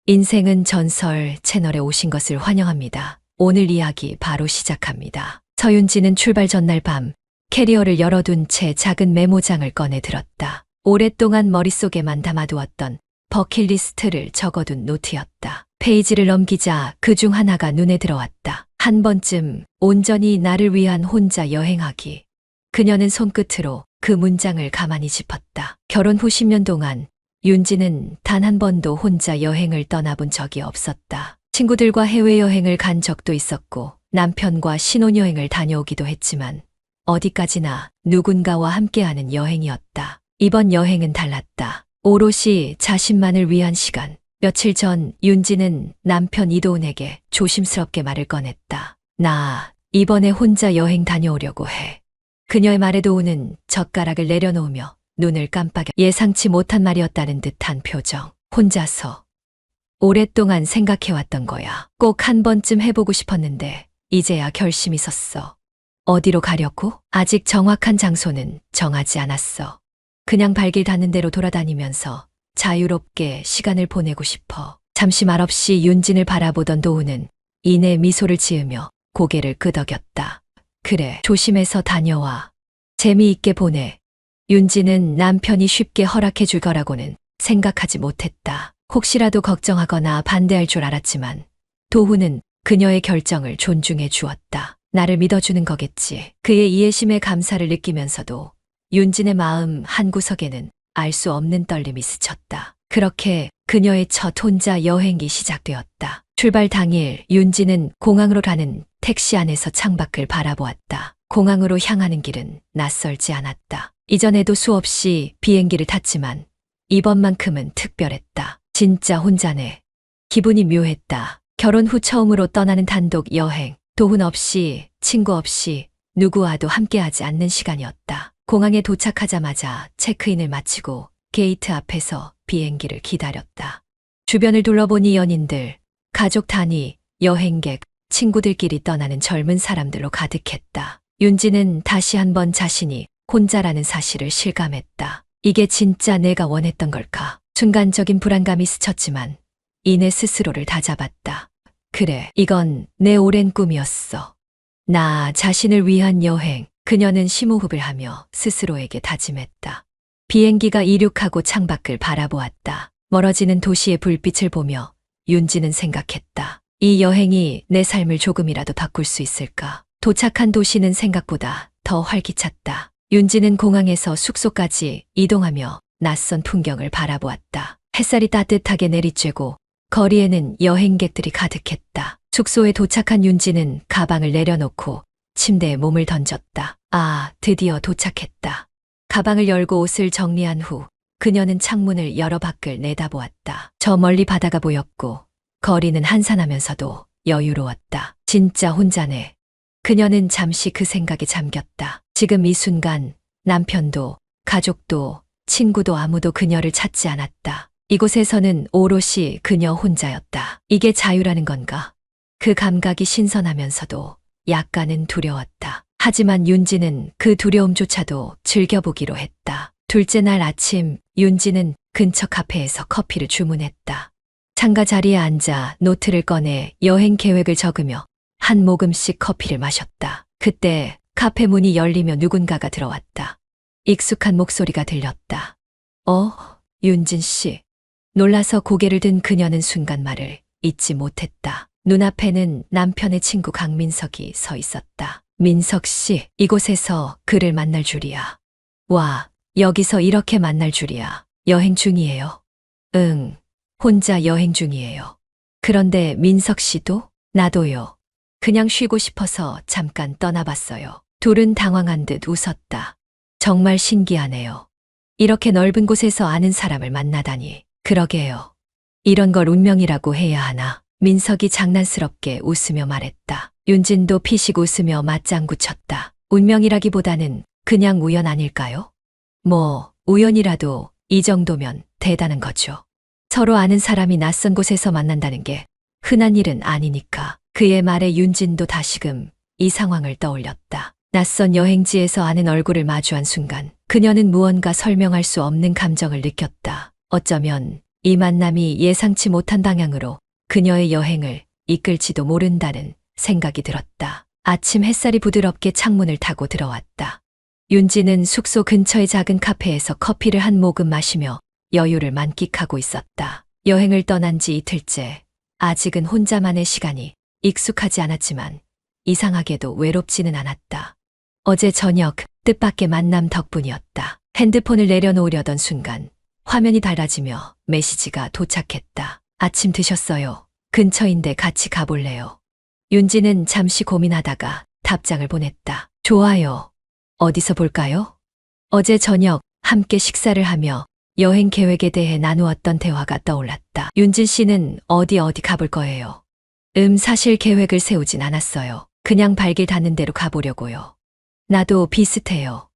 인생은 전설 채널에 오신 것을 환영합니다. 오늘 이야기 바로 시작합니다. 서윤지는 출발 전날 밤 캐리어를 열어둔 채 작은 메모장을 꺼내 들었다. 오랫동안 머릿속에만 담아두었던 버킷리스트를 적어둔 노트였다. 페이지를 넘기자 그중 하나가 눈에 들어왔다. 한 번쯤 온전히 나를 위한 혼자 여행하기. 그녀는 손끝으로 그 문장을 가만히 짚었다. 결혼 후 10년 동안 윤지는 단 한 번도 혼자 여행을 떠나본 적이 없었다. 친구들과 해외여행을 간 적도 있었고 남편과 신혼여행을 다녀오기도 했지만 어디까지나 누군가와 함께하는 여행이었다. 이번 여행은 달랐다. 오롯이 자신만을 위한 시간. 며칠 전 윤지는 남편 이도훈에게 조심스럽게 말을 꺼냈다. 나 이번에 혼자 여행 다녀오려고 해. 그녀의 말에 도훈은 젓가락을 내려놓으며 눈을 깜빡여 예상치 못한 말이었다는 듯한 표정. 혼자서 오랫동안 생각해왔던 거야. 꼭 한 번쯤 해보고 싶었는데 이제야 결심이 섰어. 어디로 가려고? 아직 정확한 장소는 정하지 않았어. 그냥 발길 닿는 대로 돌아다니면서 자유롭게 시간을 보내고 싶어. 잠시 말없이 윤진을 바라보던 도훈은 이내 미소를 지으며 고개를 끄덕였다. 그래, 조심해서 다녀와. 재미있게 보내. 윤지는 남편이 쉽게 허락해 줄 거라고는 생각하지 못했다. 혹시라도 걱정하거나 반대할 줄 알았지만 도훈은 그녀의 결정을 존중해 주었다. 나를 믿어주는 거겠지. 그의 이해심에 감사를 느끼면서도 윤진의 마음 한구석에는 알 수 없는 떨림이 스쳤다. 그렇게 그녀의 첫 혼자 여행이 시작되었다. 출발 당일 윤지는 공항으로 가는 택시 안에서 창밖을 바라보았다. 공항으로 향하는 길은 낯설지 않았다. 이전에도 수없이 비행기를 탔지만 이번만큼은 특별했다. 진짜 혼자네. 기분이 묘했다. 결혼 후 처음으로 떠나는 단독 여행. 도훈 없이, 친구 없이 누구와도 함께하지 않는 시간이었다. 공항에 도착하자마자 체크인을 마치고 게이트 앞에서 비행기를 기다렸다. 주변을 둘러보니 연인들, 가족 단위, 여행객, 친구들끼리 떠나는 젊은 사람들로 가득했다. 윤지는 다시 한번 자신이 혼자라는 사실을 실감했다. 이게 진짜 내가 원했던 걸까? 순간적인 불안감이 스쳤지만 이내 스스로를 다잡았다. 그래, 이건 내 오랜 꿈이었어. 나 자신을 위한 여행. 그녀는 심호흡을 하며 스스로에게 다짐했다. 비행기가 이륙하고 창밖을 바라보았다. 멀어지는 도시의 불빛을 보며 윤지는 생각했다. 이 여행이 내 삶을 조금이라도 바꿀 수 있을까? 도착한 도시는 생각보다 더 활기찼다. 윤지는 공항에서 숙소까지 이동하며 낯선 풍경을 바라보았다. 햇살이 따뜻하게 내리쬐고 거리에는 여행객들이 가득했다. 숙소에 도착한 윤지는 가방을 내려놓고 침대에 몸을 던졌다. 아, 드디어 도착했다. 가방을 열고 옷을 정리한 후 그녀는 창문을 열어 밖을 내다보았다. 저 멀리 바다가 보였고 거리는 한산하면서도 여유로웠다. 진짜 혼자네. 그녀는 잠시 그 생각에 잠겼다. 지금 이 순간 남편도 가족도 친구도 아무도 그녀를 찾지 않았다. 이곳에서는 오롯이 그녀 혼자였다. 이게 자유라는 건가? 그 감각이 신선하면서도 약간은 두려웠다. 하지만 윤지는 그 두려움조차도 즐겨보기로 했다. 둘째 날 아침 윤지는 근처 카페에서 커피를 주문했다. 창가 자리에 앉아 노트를 꺼내 여행 계획을 적으며 한 모금씩 커피를 마셨다. 그때 카페 문이 열리며 누군가가 들어왔다. 익숙한 목소리가 들렸다. 윤진 씨. 놀라서 고개를 든 그녀는 순간 말을 잊지 못했다. 눈앞에는 남편의 친구 강민석이 서 있었다. 민석 씨, 이곳에서 그를 만날 줄이야. 와, 여기서 이렇게 만날 줄이야. 여행 중이에요? 응, 혼자 여행 중이에요. 그런데 민석 씨도? 나도요. 그냥 쉬고 싶어서 잠깐 떠나봤어요. 둘은 당황한 듯 웃었다. 정말 신기하네요. 이렇게 넓은 곳에서 아는 사람을 만나다니. 그러게요. 이런 걸 운명이라고 해야 하나. 민석이 장난스럽게 웃으며 말했다. 윤진도 피식 웃으며 맞장구 쳤다. 운명이라기보다는 그냥 우연 아닐까요? 뭐, 우연이라도 이 정도면 대단한 거죠. 서로 아는 사람이 낯선 곳에서 만난다는 게 흔한 일은 아니니까. 그의 말에 윤진도 다시금 이 상황을 떠올렸다. 낯선 여행지에서 아는 얼굴을 마주한 순간 그녀는 무언가 설명할 수 없는 감정을 느꼈다. 어쩌면 이 만남이 예상치 못한 방향으로 그녀의 여행을 이끌지도 모른다는 생각이 들었다. 아침 햇살이 부드럽게 창문을 타고 들어왔다. 윤지는 숙소 근처의 작은 카페에서 커피를 한 모금 마시며 여유를 만끽하고 있었다. 여행을 떠난 지 이틀째. 아직은 혼자만의 시간이 익숙하지 않았지만 이상하게도 외롭지는 않았다. 어제 저녁 뜻밖의 만남 덕분이었다. 핸드폰을 내려놓으려던 순간 화면이 달아지며 메시지가 도착했다. 아침 드셨어요? 근처인데 같이 가볼래요? 윤지는 잠시 고민하다가 답장을 보냈다. 좋아요. 어디서 볼까요? 어제 저녁 함께 식사를 하며 여행 계획에 대해 나누었던 대화가 떠올랐다. 윤진 씨는 어디 가볼 거예요? 사실 계획을 세우진 않았어요. 그냥 발길 닿는 대로 가보려고요. 나도 비슷해요.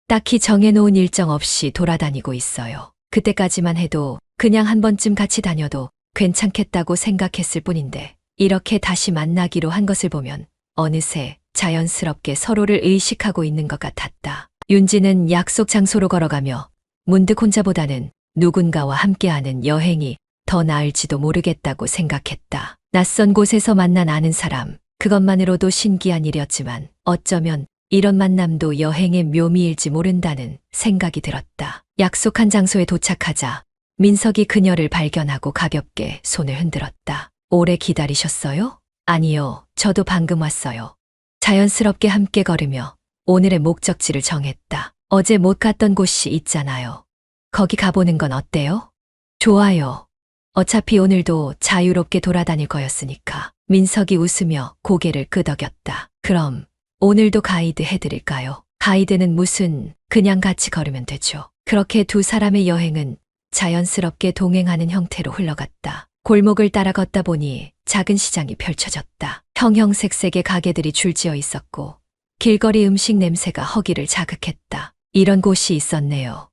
딱히 정해놓은 일정 없이 돌아다니고 있어요. 그때까지만 해도 그냥 한 번쯤 같이 다녀도 괜찮겠다고 생각했을 뿐인데 이렇게 다시 만나기로 한 것을 보면 어느새 자연스럽게 서로를 의식하고 있는 것 같았다. 윤지는 약속 장소로 걸어가며 문득 혼자보다는 누군가와 함께하는 여행이 더 나을지도 모르겠다고 생각했다. 낯선 곳에서 만난 아는 사람, 그것만으로도 신기한 일이었지만 어쩌면 이런 만남도 여행의 묘미일지 모른다는 생각이 들었다. 약속한 장소에 도착하자 민석이 그녀를 발견하고 가볍게 손을 흔들었다. 오래 기다리셨어요? 아니요, 저도 방금 왔어요. 자연스럽게 함께 걸으며 오늘의 목적지를 정했다. 어제 못 갔던 곳이 있잖아요. 거기 가보는 건 어때요? 좋아요. 어차피 오늘도 자유롭게 돌아다닐 거였으니까. 민석이 웃으며 고개를 끄덕였다. 그럼 오늘도 가이드 해드릴까요? 가이드는 무슨, 그냥 같이 걸으면 되죠. 그렇게 두 사람의 여행은 자연스럽게 동행하는 형태로 흘러갔다. 골목을 따라 걷다 보니 작은 시장이 펼쳐졌다. 형형색색의 가게들이 줄지어 있었고 길거리 음식 냄새가 허기를 자극했다. 이런 곳이 있었네요.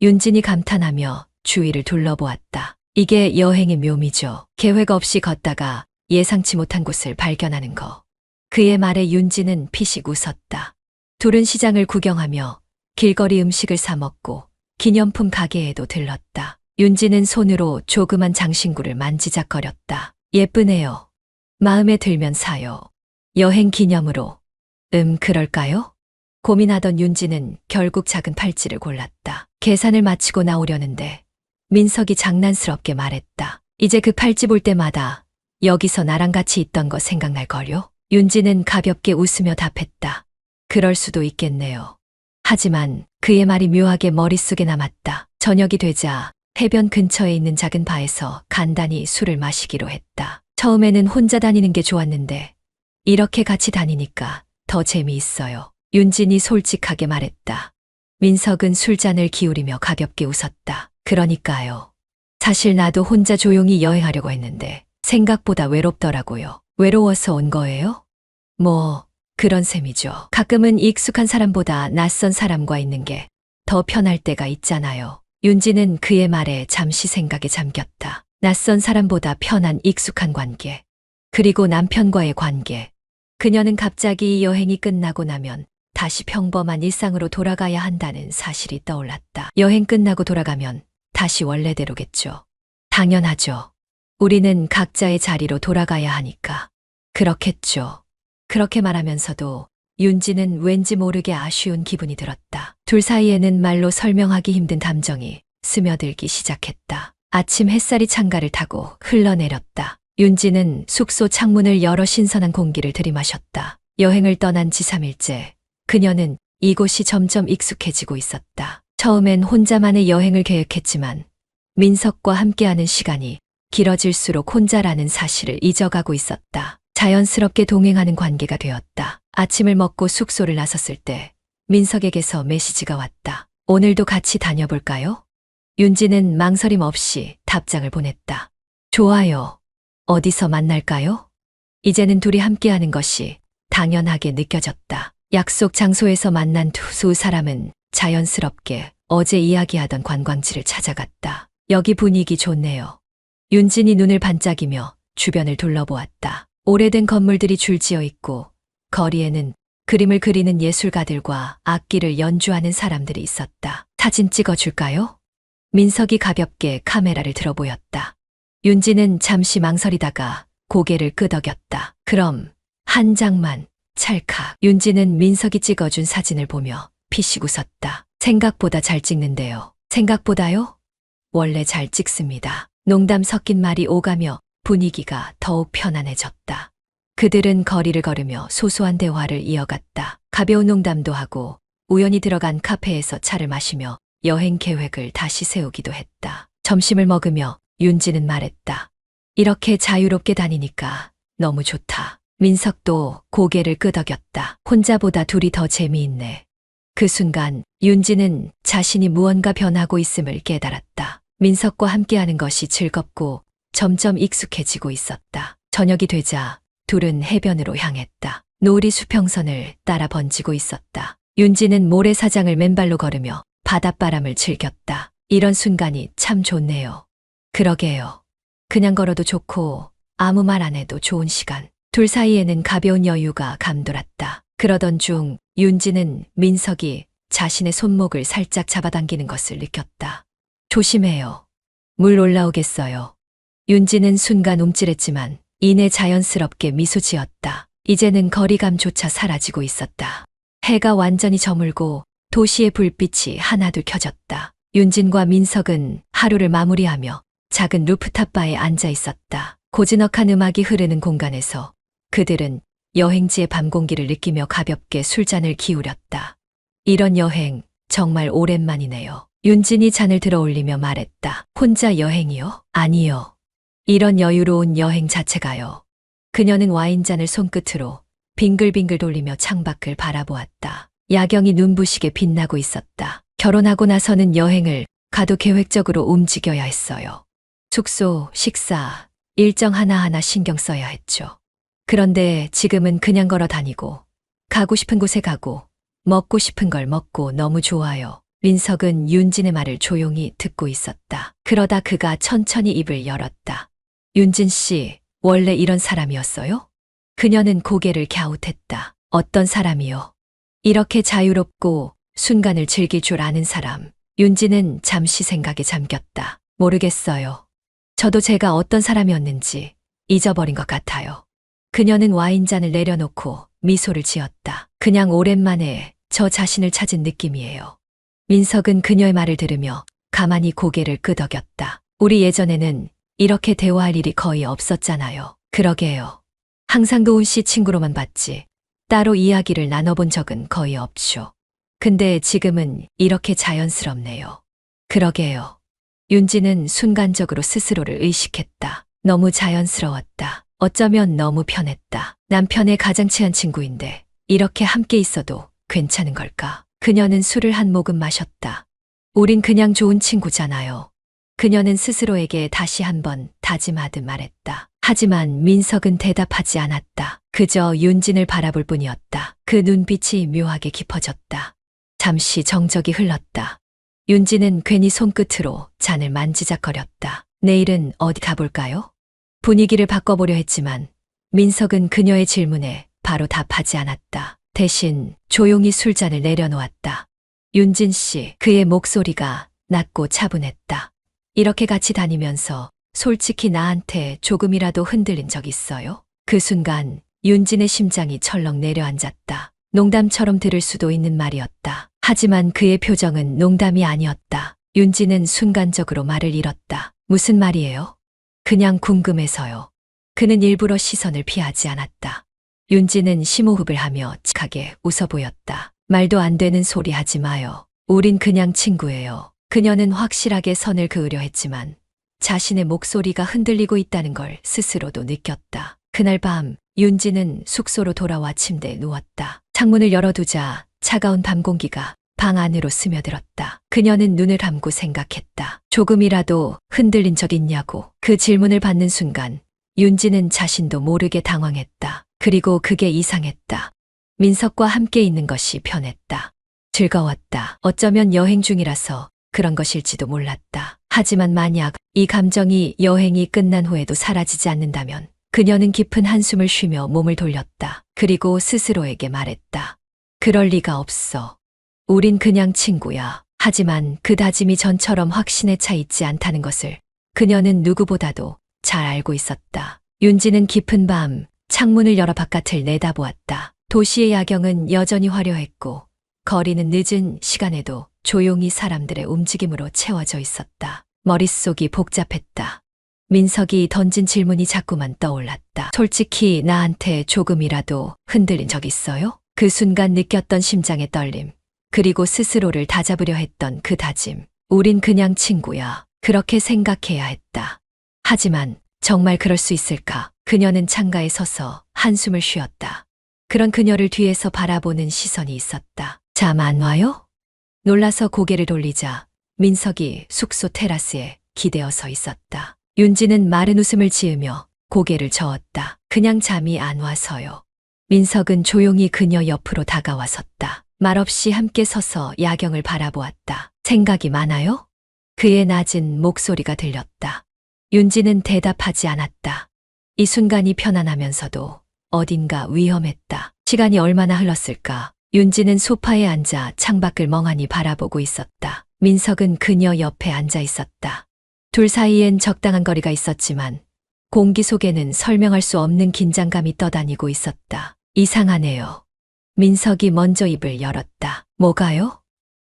윤진이 감탄하며 주위를 둘러보았다. 이게 여행의 묘미죠. 계획 없이 걷다가 예상치 못한 곳을 발견하는 거. 그의 말에 윤진은 피식 웃었다. 둘은 시장을 구경하며 길거리 음식을 사 먹고 기념품 가게에도 들렀다. 윤진은 손으로 조그만 장신구를 만지작거렸다. 예쁘네요. 마음에 들면 사요. 여행 기념으로. 그럴까요? 고민하던 윤진은 결국 작은 팔찌를 골랐다. 계산을 마치고 나오려는데 민석이 장난스럽게 말했다. 이제 그 팔찌 볼 때마다 여기서 나랑 같이 있던 거 생각날걸요? 윤진은 가볍게 웃으며 답했다. 그럴 수도 있겠네요. 하지만 그의 말이 묘하게 머릿속에 남았다. 저녁이 되자 해변 근처에 있는 작은 바에서 간단히 술을 마시기로 했다. 처음에는 혼자 다니는 게 좋았는데 이렇게 같이 다니니까 더 재미있어요. 윤진이 솔직하게 말했다. 민석은 술잔을 기울이며 가볍게 웃었다. 그러니까요. 사실 나도 혼자 조용히 여행하려고 했는데 생각보다 외롭더라고요. 외로워서 온 거예요? 뭐 그런 셈이죠. 가끔은 익숙한 사람보다 낯선 사람과 있는 게 더 편할 때가 있잖아요. 윤지는 그의 말에 잠시 생각에 잠겼다. 낯선 사람보다 편한 익숙한 관계. 그리고 남편과의 관계. 그녀는 갑자기 이 여행이 끝나고 나면 다시 평범한 일상으로 돌아가야 한다는 사실이 떠올랐다. 여행 끝나고 돌아가면 다시 원래대로겠죠. 당연하죠. 우리는 각자의 자리로 돌아가야 하니까. 그렇겠죠. 그렇게 말하면서도 윤지는 왠지 모르게 아쉬운 기분이 들었다. 둘 사이에는 말로 설명하기 힘든 감정이 스며들기 시작했다. 아침 햇살이 창가를 타고 흘러내렸다. 윤지는 숙소 창문을 열어 신선한 공기를 들이마셨다. 여행을 떠난 지 3일째. 그녀는 이곳이 점점 익숙해지고 있었다. 처음엔 혼자만의 여행을 계획했지만 민석과 함께하는 시간이 길어질수록 혼자라는 사실을 잊어가고 있었다. 자연스럽게 동행하는 관계가 되었다. 아침을 먹고 숙소를 나섰을 때 민석에게서 메시지가 왔다. 오늘도 같이 다녀볼까요? 윤지는 망설임 없이 답장을 보냈다. 좋아요. 어디서 만날까요? 이제는 둘이 함께하는 것이 당연하게 느껴졌다. 약속 장소에서 만난 두 사람은 자연스럽게 어제 이야기하던 관광지를 찾아갔다. 여기 분위기 좋네요. 윤진이 눈을 반짝이며 주변을 둘러보았다. 오래된 건물들이 줄지어 있고 거리에는 그림을 그리는 예술가들과 악기를 연주하는 사람들이 있었다. 사진 찍어줄까요? 민석이 가볍게 카메라를 들어 보였다. 윤지는 잠시 망설이다가 고개를 끄덕였다. 그럼 한 장만 찰칵. 윤지는 민석이 찍어준 사진을 보며 피식 웃었다. 생각보다 잘 찍는데요. 생각보다요? 원래 잘 찍습니다. 농담 섞인 말이 오가며 분위기가 더욱 편안해졌다. 그들은 거리를 걸으며 소소한 대화를 이어갔다. 가벼운 농담도 하고 우연히 들어간 카페에서 차를 마시며 여행 계획을 다시 세우기도 했다. 점심을 먹으며 윤지는 말했다. 이렇게 자유롭게 다니니까 너무 좋다. 민석도 고개를 끄덕였다. 혼자보다 둘이 더 재미있네. 그 순간 윤지는 자신이 무언가 변하고 있음을 깨달았다. 민석과 함께하는 것이 즐겁고 점점 익숙해지고 있었다. 저녁이 되자 둘은 해변으로 향했다. 노을이 수평선을 따라 번지고 있었다. 윤지는 모래사장을 맨발로 걸으며 바닷바람을 즐겼다. 이런 순간이 참 좋네요. 그러게요. 그냥 걸어도 좋고 아무 말 안 해도 좋은 시간. 둘 사이에는 가벼운 여유가 감돌았다. 그러던 중 윤지는 민석이 자신의 손목을 살짝 잡아당기는 것을 느꼈다. 조심해요. 물 올라오겠어요. 윤지는 순간 움찔했지만 이내 자연스럽게 미소 지었다. 이제는 거리감조차 사라지고 있었다. 해가 완전히 저물고 도시의 불빛이 하나둘 켜졌다. 윤진과 민석은 하루를 마무리하며 작은 루프탑 바에 앉아 있었다. 고즈넉한 음악이 흐르는 공간에서 그들은 여행지의 밤 공기를 느끼며 가볍게 술잔을 기울였다. 이런 여행 정말 오랜만이네요. 윤진이 잔을 들어 올리며 말했다. 혼자 여행이요? 아니요. 이런 여유로운 여행 자체가요. 그녀는 와인잔을 손끝으로 빙글빙글 돌리며 창밖을 바라보았다. 야경이 눈부시게 빛나고 있었다. 결혼하고 나서는 여행을 가도 계획적으로 움직여야 했어요. 숙소, 식사, 일정 하나하나 신경 써야 했죠. 그런데 지금은 그냥 걸어 다니고 가고 싶은 곳에 가고 먹고 싶은 걸 먹고 너무 좋아요. 민석은 윤진의 말을 조용히 듣고 있었다. 그러다 그가 천천히 입을 열었다. 윤진 씨, 원래 이런 사람이었어요? 그녀는 고개를 갸웃했다. 어떤 사람이요? 이렇게 자유롭고 순간을 즐길 줄 아는 사람. 윤진은 잠시 생각에 잠겼다. 모르겠어요. 저도 제가 어떤 사람이었는지 잊어버린 것 같아요. 그녀는 와인잔을 내려놓고 미소를 지었다. 그냥 오랜만에 저 자신을 찾은 느낌이에요. 민석은 그녀의 말을 들으며 가만히 고개를 끄덕였다. 우리 예전에는 이렇게 대화할 일이 거의 없었잖아요. 그러게요. 항상 도훈 씨 친구로만 봤지 따로 이야기를 나눠본 적은 거의 없죠. 근데 지금은 이렇게 자연스럽네요. 그러게요. 윤지는 순간적으로 스스로를 의식했다. 너무 자연스러웠다. 어쩌면 너무 편했다. 남편의 가장 친한 친구인데 이렇게 함께 있어도 괜찮은 걸까? 그녀는 술을 한 모금 마셨다. 우린 그냥 좋은 친구잖아요. 그녀는 스스로에게 다시 한번 다짐하듯 말했다. 하지만 민석은 대답하지 않았다. 그저 윤진을 바라볼 뿐이었다. 그 눈빛이 묘하게 깊어졌다. 잠시 정적이 흘렀다. 윤진은 괜히 손끝으로 잔을 만지작거렸다. 내일은 어디 가볼까요? 분위기를 바꿔보려 했지만 민석은 그녀의 질문에 바로 답하지 않았다. 대신 조용히 술잔을 내려놓았다. 윤진 씨, 그의 목소리가 낮고 차분했다. 이렇게 같이 다니면서 솔직히 나한테 조금이라도 흔들린 적 있어요? 그 순간 윤진의 심장이 철렁 내려앉았다. 농담처럼 들을 수도 있는 말이었다. 하지만 그의 표정은 농담이 아니었다. 윤진은 순간적으로 말을 잃었다. 무슨 말이에요? 그냥 궁금해서요. 그는 일부러 시선을 피하지 않았다. 윤진은 심호흡을 하며 칙하게 웃어 보였다. 말도 안 되는 소리 하지 마요. 우린 그냥 친구예요. 그녀는 확실하게 선을 그으려 했지만 자신의 목소리가 흔들리고 있다는 걸 스스로도 느꼈다. 그날 밤 윤진은 숙소로 돌아와 침대에 누웠다. 창문을 열어두자 차가운 밤 공기가 방 안으로 스며들었다. 그녀는 눈을 감고 생각했다. 조금이라도 흔들린 적 있냐고. 그 질문을 받는 순간 윤진은 자신도 모르게 당황했다. 그리고 그게 이상했다. 민석과 함께 있는 것이 편했다. 즐거웠다. 어쩌면 여행 중이라서 그런 것일지도 몰랐다. 하지만 만약 이 감정이 여행이 끝난 후에도 사라지지 않는다면 그녀는 깊은 한숨을 쉬며 몸을 돌렸다. 그리고 스스로에게 말했다. 그럴 리가 없어. 우린 그냥 친구야. 하지만 그 다짐이 전처럼 확신에 차 있지 않다는 것을 그녀는 누구보다도 잘 알고 있었다. 윤지는 깊은 밤 창문을 열어 바깥을 내다보았다. 도시의 야경은 여전히 화려했고 거리는 늦은 시간에도 조용히 사람들의 움직임으로 채워져 있었다. 머릿속이 복잡했다. 민석이 던진 질문이 자꾸만 떠올랐다. 솔직히 나한테 조금이라도 흔들린 적 있어요? 그 순간 느꼈던 심장의 떨림, 그리고 스스로를 다잡으려 했던 그 다짐. 우린 그냥 친구야. 그렇게 생각해야 했다. 하지만 정말 그럴 수 있을까? 그녀는 창가에 서서 한숨을 쉬었다. 그런 그녀를 뒤에서 바라보는 시선이 있었다. 잠 안 와요? 놀라서 고개를 돌리자 민석이 숙소 테라스에 기대어 서 있었다. 윤지는 마른 웃음을 지으며 고개를 저었다. 그냥 잠이 안 와서요. 민석은 조용히 그녀 옆으로 다가와 섰다. 말없이 함께 서서 야경을 바라보았다. 생각이 많아요? 그의 낮은 목소리가 들렸다. 윤지는 대답하지 않았다. 이 순간이 편안하면서도 어딘가 위험했다. 시간이 얼마나 흘렀을까? 윤지는 소파에 앉아 창밖을 멍하니 바라보고 있었다. 민석은 그녀 옆에 앉아 있었다. 둘 사이엔 적당한 거리가 있었지만 공기 속에는 설명할 수 없는 긴장감이 떠다니고 있었다. 이상하네요. 민석이 먼저 입을 열었다. 뭐가요?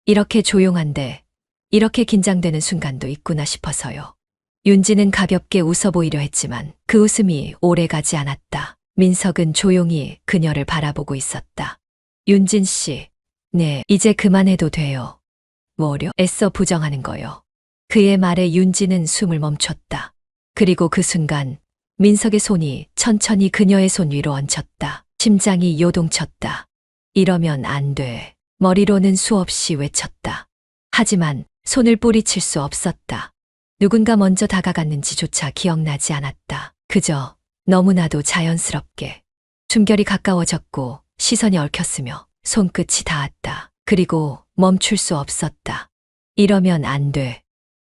이렇게 조용한데 이렇게 긴장되는 순간도 있구나 싶어서요. 윤지는 가볍게 웃어 보이려 했지만 그 웃음이 오래가지 않았다. 민석은 조용히 그녀를 바라보고 있었다. 윤진 씨, 네, 이제 그만해도 돼요. 뭐려? 애써 부정하는 거요. 그의 말에 윤지는 숨을 멈췄다. 그리고 그 순간 민석의 손이 천천히 그녀의 손 위로 얹혔다. 심장이 요동쳤다. 이러면 안 돼. 머리로는 수없이 외쳤다. 하지만 손을 뿌리칠 수 없었다. 누군가 먼저 다가갔는지조차 기억나지 않았다. 그저 너무나도 자연스럽게. 숨결이 가까워졌고 시선이 얽혔으며 손끝이 닿았다. 그리고 멈출 수 없었다. 이러면 안 돼.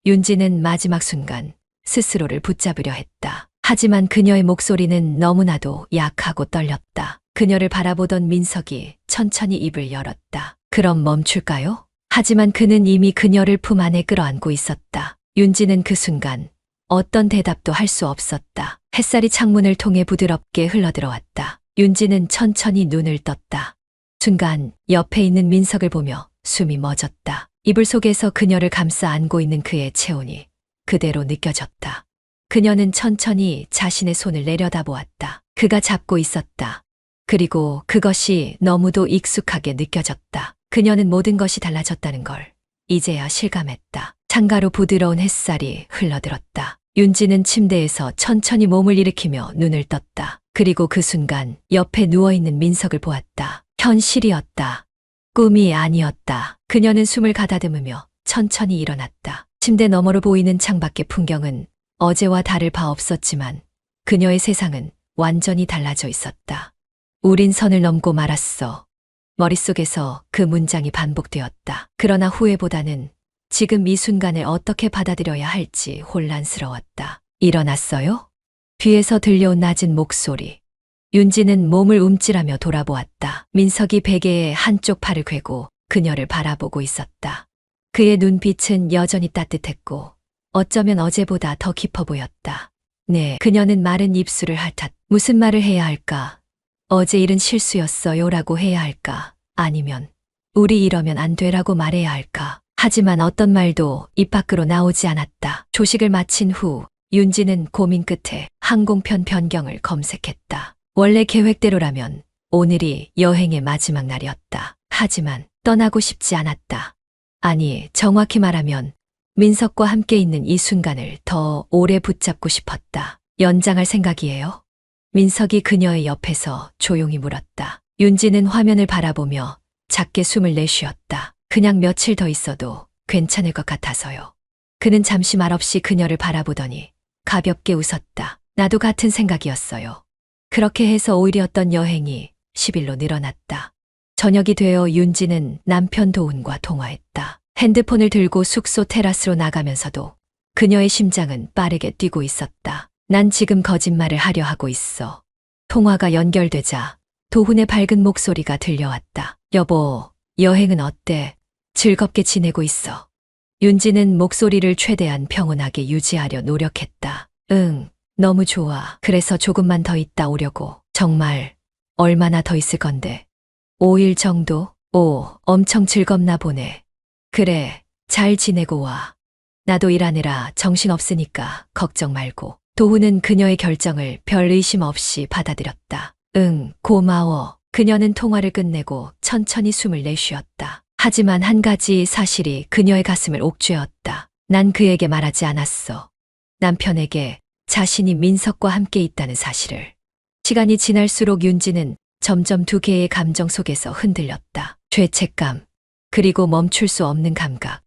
윤지는 마지막 순간 스스로를 붙잡으려 했다. 하지만 그녀의 목소리는 너무나도 약하고 떨렸다. 그녀를 바라보던 민석이 천천히 입을 열었다. 그럼 멈출까요? 하지만 그는 이미 그녀를 품 안에 끌어안고 있었다. 윤지는 그 순간 어떤 대답도 할 수 없었다. 햇살이 창문을 통해 부드럽게 흘러들어왔다. 윤지는 천천히 눈을 떴다. 순간 옆에 있는 민석을 보며 숨이 멎었다. 이불 속에서 그녀를 감싸 안고 있는 그의 체온이 그대로 느껴졌다. 그녀는 천천히 자신의 손을 내려다보았다. 그가 잡고 있었다. 그리고 그것이 너무도 익숙하게 느껴졌다. 그녀는 모든 것이 달라졌다는 걸 이제야 실감했다. 창가로 부드러운 햇살이 흘러들었다. 윤지는 침대에서 천천히 몸을 일으키며 눈을 떴다. 그리고 그 순간 옆에 누워있는 민석을 보았다. 현실이었다. 꿈이 아니었다. 그녀는 숨을 가다듬으며 천천히 일어났다. 침대 너머로 보이는 창밖의 풍경은 어제와 다를 바 없었지만 그녀의 세상은 완전히 달라져 있었다. 우린 선을 넘고 말았어. 머릿속에서 그 문장이 반복되었다. 그러나 후회보다는 지금 이 순간을 어떻게 받아들여야 할지 혼란스러웠다. 일어났어요? 뒤에서 들려온 낮은 목소리. 윤지는 몸을 움찔하며 돌아보았다. 민석이 베개의 한쪽 팔을 괴고 그녀를 바라보고 있었다. 그의 눈빛은 여전히 따뜻했고 어쩌면 어제보다 더 깊어 보였다. 네, 그녀는 마른 입술을 핥았다. 무슨 말을 해야 할까? 어제 일은 실수였어요 라고 해야 할까? 아니면 우리 이러면 안 돼라고 말해야 할까? 하지만 어떤 말도 입 밖으로 나오지 않았다. 조식을 마친 후 윤지는 고민 끝에 항공편 변경을 검색했다. 원래 계획대로라면 오늘이 여행의 마지막 날이었다. 하지만 떠나고 싶지 않았다. 아니, 정확히 말하면 민석과 함께 있는 이 순간을 더 오래 붙잡고 싶었다. 연장할 생각이에요? 민석이 그녀의 옆에서 조용히 물었다. 윤지는 화면을 바라보며 작게 숨을 내쉬었다. 그냥 며칠 더 있어도 괜찮을 것 같아서요. 그는 잠시 말없이 그녀를 바라보더니 가볍게 웃었다. 나도 같은 생각이었어요. 그렇게 해서 오히려 어떤 여행이 10일로 늘어났다. 저녁이 되어 윤지는 남편 도훈과 통화했다. 핸드폰을 들고 숙소 테라스로 나가면서도 그녀의 심장은 빠르게 뛰고 있었다. 난 지금 거짓말을 하려 하고 있어. 통화가 연결되자 도훈의 밝은 목소리가 들려왔다. 여보, 여행은 어때? 즐겁게 지내고 있어. 윤지는 목소리를 최대한 평온하게 유지하려 노력했다. 응, 너무 좋아. 그래서 조금만 더 있다 오려고. 정말 얼마나 더 있을 건데? 5일 정도? 오, 엄청 즐겁나 보네. 그래, 잘 지내고 와. 나도 일하느라 정신없으니까 걱정 말고. 도훈은 그녀의 결정을 별 의심 없이 받아들였다. 응, 고마워. 그녀는 통화를 끝내고 천천히 숨을 내쉬었다. 하지만 한 가지 사실이 그녀의 가슴을 옥죄었다. 난 그에게 말하지 않았어. 남편에게 자신이 민석과 함께 있다는 사실을. 시간이 지날수록 윤지는 점점 두 개의 감정 속에서 흔들렸다. 죄책감, 그리고 멈출 수 없는 감각.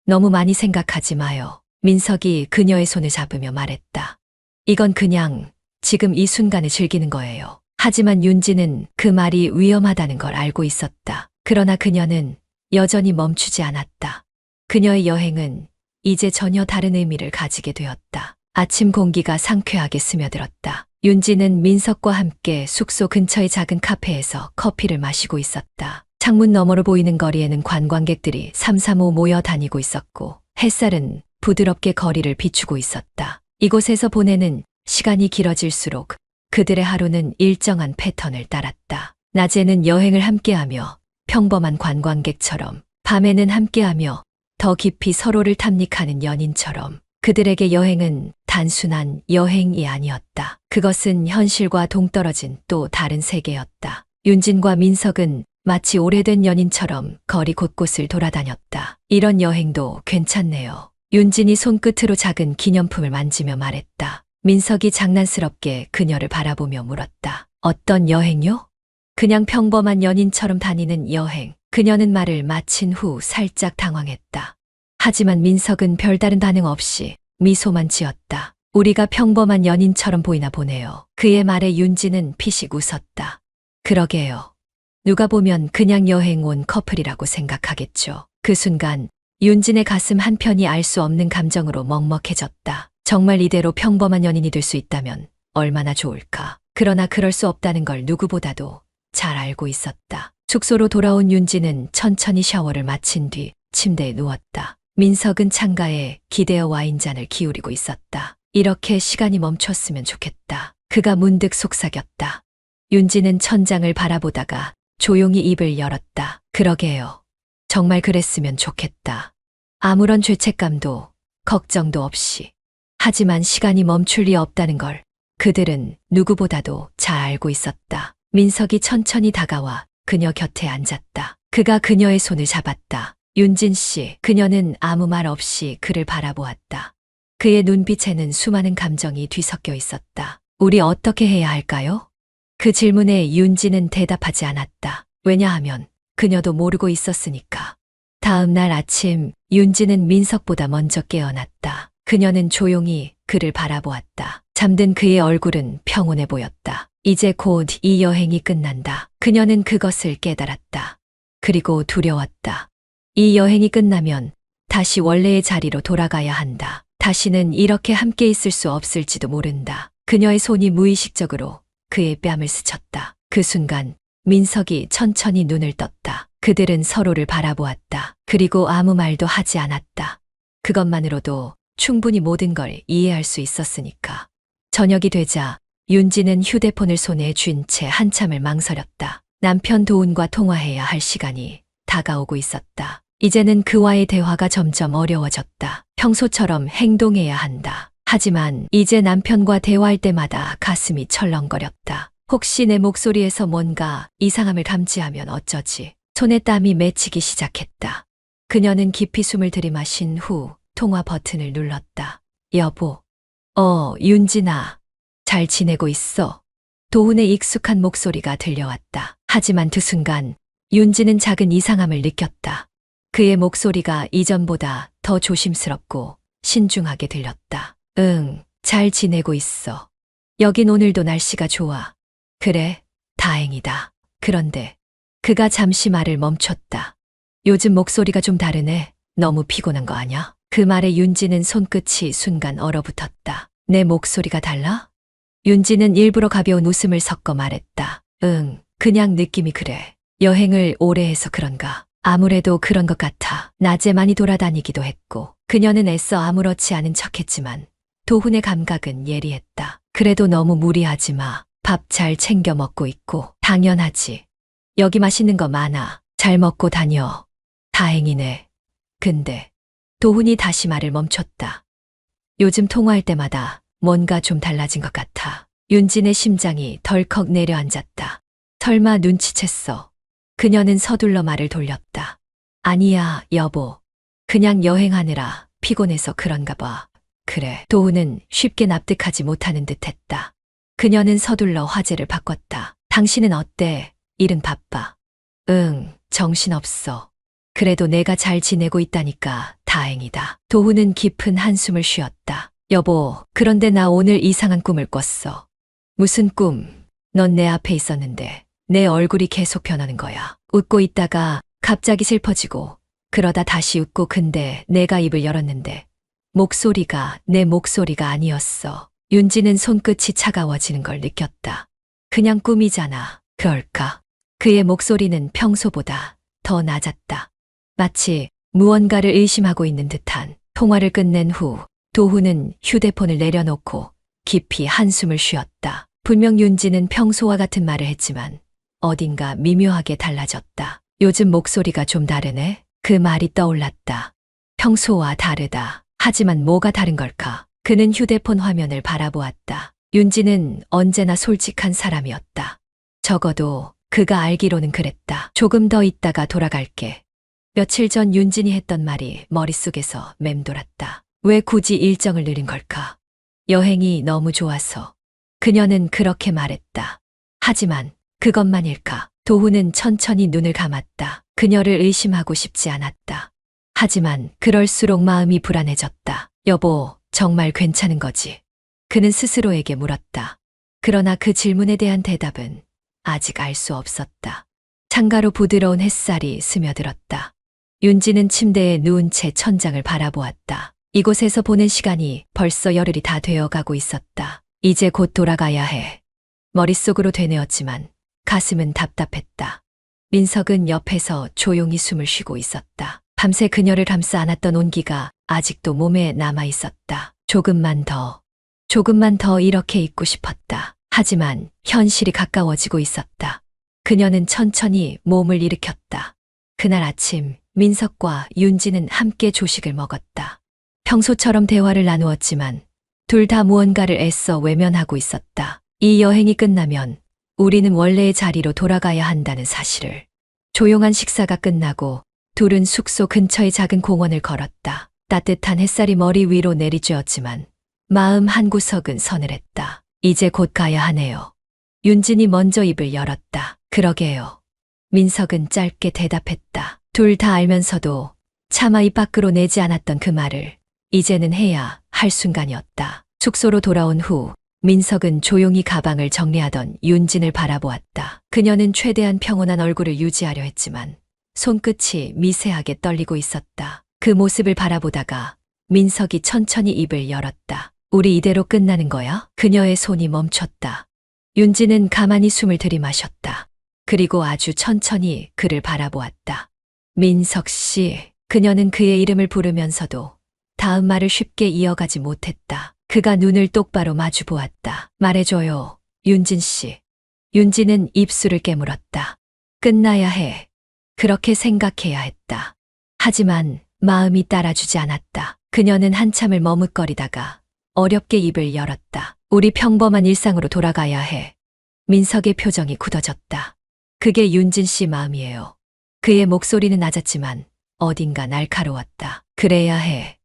너무 많이 생각하지 마요. 민석이 그녀의 손을 잡으며 말했다. 이건 그냥 지금 이 순간을 즐기는 거예요. 하지만 윤지는 그 말이 위험하다는 걸 알고 있었다. 그러나 그녀는 여전히 멈추지 않았다. 그녀의 여행은 이제 전혀 다른 의미를 가지게 되었다. 아침 공기가 상쾌하게 스며들었다. 윤지는 민석과 함께 숙소 근처의 작은 카페에서 커피를 마시고 있었다. 창문 너머로 보이는 거리에는 관광객들이 삼삼오오 모여 다니고 있었고 햇살은 부드럽게 거리를 비추고 있었다. 이곳에서 보내는 시간이 길어질수록 그들의 하루는 일정한 패턴을 따랐다. 낮에는 여행을 함께하며 평범한 관광객처럼, 밤에는 함께하며 더 깊이 서로를 탐닉하는 연인처럼. 그들에게 여행은 단순한 여행이 아니었다. 그것은 현실과 동떨어진 또 다른 세계였다. 윤진과 민석은 마치 오래된 연인처럼 거리 곳곳을 돌아다녔다. 이런 여행도 괜찮네요. 윤진이 손끝으로 작은 기념품을 만지며 말했다. 민석이 장난스럽게 그녀를 바라보며 물었다. 어떤 여행요? 그냥 평범한 연인처럼 다니는 여행. 그녀는 말을 마친 후 살짝 당황했다. 하지만 민석은 별다른 반응 없이 미소만 지었다. 우리가 평범한 연인처럼 보이나 보네요. 그의 말에 윤지는 피식 웃었다. 그러게요. 누가 보면 그냥 여행 온 커플이라고 생각하겠죠. 그 순간 윤진의 가슴 한편이 알 수 없는 감정으로 먹먹해졌다. 정말 이대로 평범한 연인이 될 수 있다면 얼마나 좋을까. 그러나 그럴 수 없다는 걸 누구보다도 잘 알고 있었다. 숙소로 돌아온 윤지는 천천히 샤워를 마친 뒤 침대에 누웠다. 민석은 창가에 기대어 와인잔을 기울이고 있었다. 이렇게 시간이 멈췄으면 좋겠다. 그가 문득 속삭였다. 윤지는 천장을 바라보다가 조용히 입을 열었다. 그러게요. 정말 그랬으면 좋겠다. 아무런 죄책감도 걱정도 없이. 하지만 시간이 멈출 리 없다는 걸 그들은 누구보다도 잘 알고 있었다. 민석이 천천히 다가와 그녀 곁에 앉았다. 그가 그녀의 손을 잡았다. 윤진 씨, 그녀는 아무 말 없이 그를 바라보았다. 그의 눈빛에는 수많은 감정이 뒤섞여 있었다. 우리 어떻게 해야 할까요? 그 질문에 윤지는 대답하지 않았다. 왜냐하면 그녀도 모르고 있었으니까. 다음 날 아침 윤지는 민석보다 먼저 깨어났다. 그녀는 조용히 그를 바라보았다. 잠든 그의 얼굴은 평온해 보였다. 이제 곧 이 여행이 끝난다. 그녀는 그것을 깨달았다. 그리고 두려웠다. 이 여행이 끝나면 다시 원래의 자리로 돌아가야 한다. 다시는 이렇게 함께 있을 수 없을지도 모른다. 그녀의 손이 무의식적으로 그의 뺨을 스쳤다. 그 순간 민석이 천천히 눈을 떴다. 그들은 서로를 바라보았다. 그리고 아무 말도 하지 않았다. 그것만으로도 충분히 모든 걸 이해할 수 있었으니까. 저녁이 되자 윤지는 휴대폰을 손에 쥔 채 한참을 망설였다. 남편 도훈과 통화해야 할 시간이 다가오고 있었다. 이제는 그와의 대화가 점점 어려워졌다. 평소처럼 행동해야 한다. 하지만 이제 남편과 대화할 때마다 가슴이 철렁거렸다. 혹시 내 목소리에서 뭔가 이상함을 감지하면 어쩌지? 손에 땀이 맺히기 시작했다. 그녀는 깊이 숨을 들이마신 후 통화 버튼을 눌렀다. 여보. 윤진아. 잘 지내고 있어. 도훈의 익숙한 목소리가 들려왔다. 하지만 그 순간 윤지는 작은 이상함을 느꼈다. 그의 목소리가 이전보다 더 조심스럽고 신중하게 들렸다. 응, 잘 지내고 있어. 여긴 오늘도 날씨가 좋아. 그래, 다행이다. 그런데 그가 잠시 말을 멈췄다. 요즘 목소리가 좀 다르네. 너무 피곤한 거 아냐? 그 말에 윤지는 손끝이 순간 얼어붙었다. 내 목소리가 달라? 윤지는 일부러 가벼운 웃음을 섞어 말했다. 응, 그냥 느낌이 그래. 여행을 오래 해서 그런가? 아무래도 그런 것 같아. 낮에 많이 돌아다니기도 했고, 그녀는 애써 아무렇지 않은 척했지만 도훈의 감각은 예리했다. 그래도 너무 무리하지 마. 밥 잘 챙겨 먹고 있고. 당연하지. 여기 맛있는 거 많아. 잘 먹고 다녀. 다행이네. 근데 도훈이 다시 말을 멈췄다. 요즘 통화할 때마다 뭔가 좀 달라진 것 같아. 윤진의 심장이 덜컥 내려앉았다. 설마 눈치챘어. 그녀는 서둘러 말을 돌렸다. 아니야, 여보. 그냥 여행하느라 피곤해서 그런가 봐. 그래. 도훈은 쉽게 납득하지 못하는 듯 했다. 그녀는 서둘러 화제를 바꿨다. 당신은 어때? 일은 바빠. 응, 정신없어. 그래도 내가 잘 지내고 있다니까 다행이다. 도훈은 깊은 한숨을 쉬었다. 여보, 그런데 나 오늘 이상한 꿈을 꿨어. 무슨 꿈? 넌 내 앞에 있었는데 내 얼굴이 계속 변하는 거야. 웃고 있다가 갑자기 슬퍼지고 그러다 다시 웃고 근데 내가 입을 열었는데 목소리가 내 목소리가 아니었어. 윤지는 손끝이 차가워지는 걸 느꼈다. 그냥 꿈이잖아. 그럴까? 그의 목소리는 평소보다 더 낮았다. 마치 무언가를 의심하고 있는 듯한. 통화를 끝낸 후 도훈은 휴대폰을 내려놓고 깊이 한숨을 쉬었다. 분명 윤지는 평소와 같은 말을 했지만 어딘가 미묘하게 달라졌다. 요즘 목소리가 좀 다르네? 그 말이 떠올랐다. 평소와 다르다. 하지만 뭐가 다른 걸까? 그는 휴대폰 화면을 바라보았다. 윤지는 언제나 솔직한 사람이었다. 적어도 그가 알기로는 그랬다. 조금 더 있다가 돌아갈게. 며칠 전 윤진이 했던 말이 머릿속에서 맴돌았다. 왜 굳이 일정을 늘린 걸까? 여행이 너무 좋아서. 그녀는 그렇게 말했다. 하지만 그것만일까? 도훈은 천천히 눈을 감았다. 그녀를 의심하고 싶지 않았다. 하지만 그럴수록 마음이 불안해졌다. 여보, 정말 괜찮은 거지? 그는 스스로에게 물었다. 그러나 그 질문에 대한 대답은 아직 알 수 없었다. 창가로 부드러운 햇살이 스며들었다. 윤지는 침대에 누운 채 천장을 바라보았다. 이곳에서 보낸 시간이 벌써 열흘이 다 되어가고 있었다. 이제 곧 돌아가야 해. 머릿속으로 되뇌었지만 가슴은 답답했다. 민석은 옆에서 조용히 숨을 쉬고 있었다. 밤새 그녀를 감싸 안았던 온기가 아직도 몸에 남아 있었다. 조금만 더 이렇게 있고 싶었다. 하지만 현실이 가까워지고 있었다. 그녀는 천천히 몸을 일으켰다. 그날 아침 민석과 윤지는 함께 조식을 먹었다. 평소처럼 대화를 나누었지만 둘 다 무언가를 애써 외면하고 있었다. 이 여행이 끝나면 우리는 원래의 자리로 돌아가야 한다는 사실을. 조용한 식사가 끝나고 둘은 숙소 근처의 작은 공원을 걸었다. 따뜻한 햇살이 머리 위로 내리쬐었지만 마음 한구석은 서늘했다. 이제 곧 가야 하네요. 윤진이 먼저 입을 열었다. 그러게요. 민석은 짧게 대답했다. 둘 다 알면서도 차마 입 밖으로 내지 않았던 그 말을 이제는 해야 할 순간이었다. 숙소로 돌아온 후 민석은 조용히 가방을 정리하던 윤진을 바라보았다. 그녀는 최대한 평온한 얼굴을 유지하려 했지만 손끝이 미세하게 떨리고 있었다. 그 모습을 바라보다가 민석이 천천히 입을 열었다. 우리 이대로 끝나는 거야? 그녀의 손이 멈췄다. 윤지는 가만히 숨을 들이마셨다. 그리고 아주 천천히 그를 바라보았다. 민석 씨. 그녀는 그의 이름을 부르면서도 다음 말을 쉽게 이어가지 못했다. 그가 눈을 똑바로 마주 보았다. 말해줘요, 윤진 씨. 윤지는 입술을 깨물었다. 끝나야 해. 그렇게 생각해야 했다. 하지만 마음이 따라주지 않았다. 그녀는 한참을 머뭇거리다가 어렵게 입을 열었다. 우리 평범한 일상으로 돌아가야 해. 민석의 표정이 굳어졌다. 그게 윤진 씨 마음이에요. 그의 목소리는 낮았지만 어딘가 날카로웠다. 그래야 해.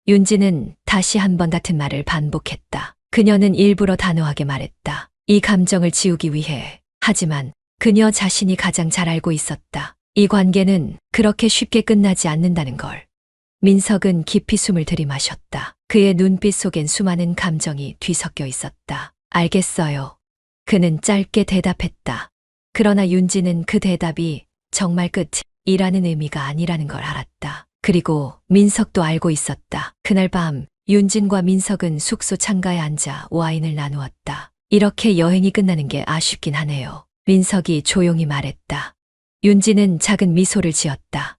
윤지는 다시 한 번 같은 말을 반복했다. 그녀는 일부러 단호하게 말했다. 이 감정을 지우기 위해. 하지만 그녀 자신이 가장 잘 알고 있었다. 이 관계는 그렇게 쉽게 끝나지 않는다는 걸. 민석은 깊이 숨을 들이마셨다. 그의 눈빛 속엔 수많은 감정이 뒤섞여 있었다. 알겠어요. 그는 짧게 대답했다. 그러나 윤지는 그 대답이 정말 끝이라는 의미가 아니라는 걸 알았다. 그리고 민석도 알고 있었다. 그날 밤 윤진과 민석은 숙소 창가에 앉아 와인을 나누었다. 이렇게 여행이 끝나는 게 아쉽긴 하네요. 민석이 조용히 말했다. 윤지는 작은 미소를 지었다.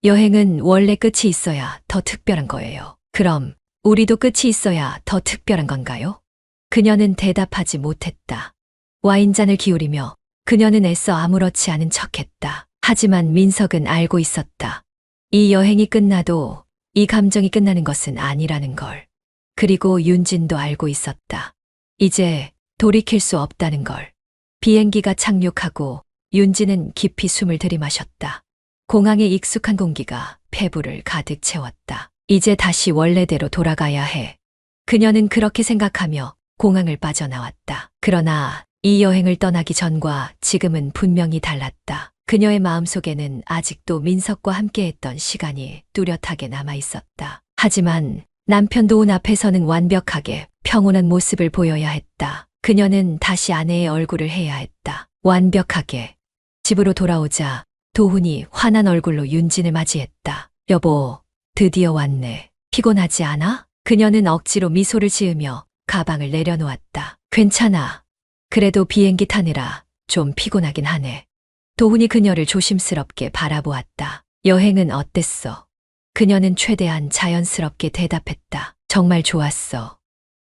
여행은 원래 끝이 있어야 더 특별한 거예요. 그럼 우리도 끝이 있어야 더 특별한 건가요? 그녀는 대답하지 못했다. 와인잔을 기울이며 그녀는 애써 아무렇지 않은 척했다. 하지만 민석은 알고 있었다. 이 여행이 끝나도 이 감정이 끝나는 것은 아니라는 걸. 그리고 윤진도 알고 있었다. 이제 돌이킬 수 없다는 걸. 비행기가 착륙하고 윤진은 깊이 숨을 들이마셨다. 공항의 익숙한 공기가 폐부를 가득 채웠다. 이제 다시 원래대로 돌아가야 해. 그녀는 그렇게 생각하며 공항을 빠져나왔다. 그러나 이 여행을 떠나기 전과 지금은 분명히 달랐다. 그녀의 마음속에는 아직도 민석과 함께했던 시간이 뚜렷하게 남아 있었다. 하지만 남편 도훈 앞에서는 완벽하게 평온한 모습을 보여야 했다. 그녀는 다시 아내의 얼굴을 해야 했다. 완벽하게. 집으로 돌아오자 도훈이 화난 얼굴로 윤진을 맞이했다. 여보, 드디어 왔네. 피곤하지 않아? 그녀는 억지로 미소를 지으며 가방을 내려놓았다. 괜찮아. 그래도 비행기 타느라 좀 피곤하긴 하네. 도훈이 그녀를 조심스럽게 바라보았다. 여행은 어땠어? 그녀는 최대한 자연스럽게 대답했다. 정말 좋았어.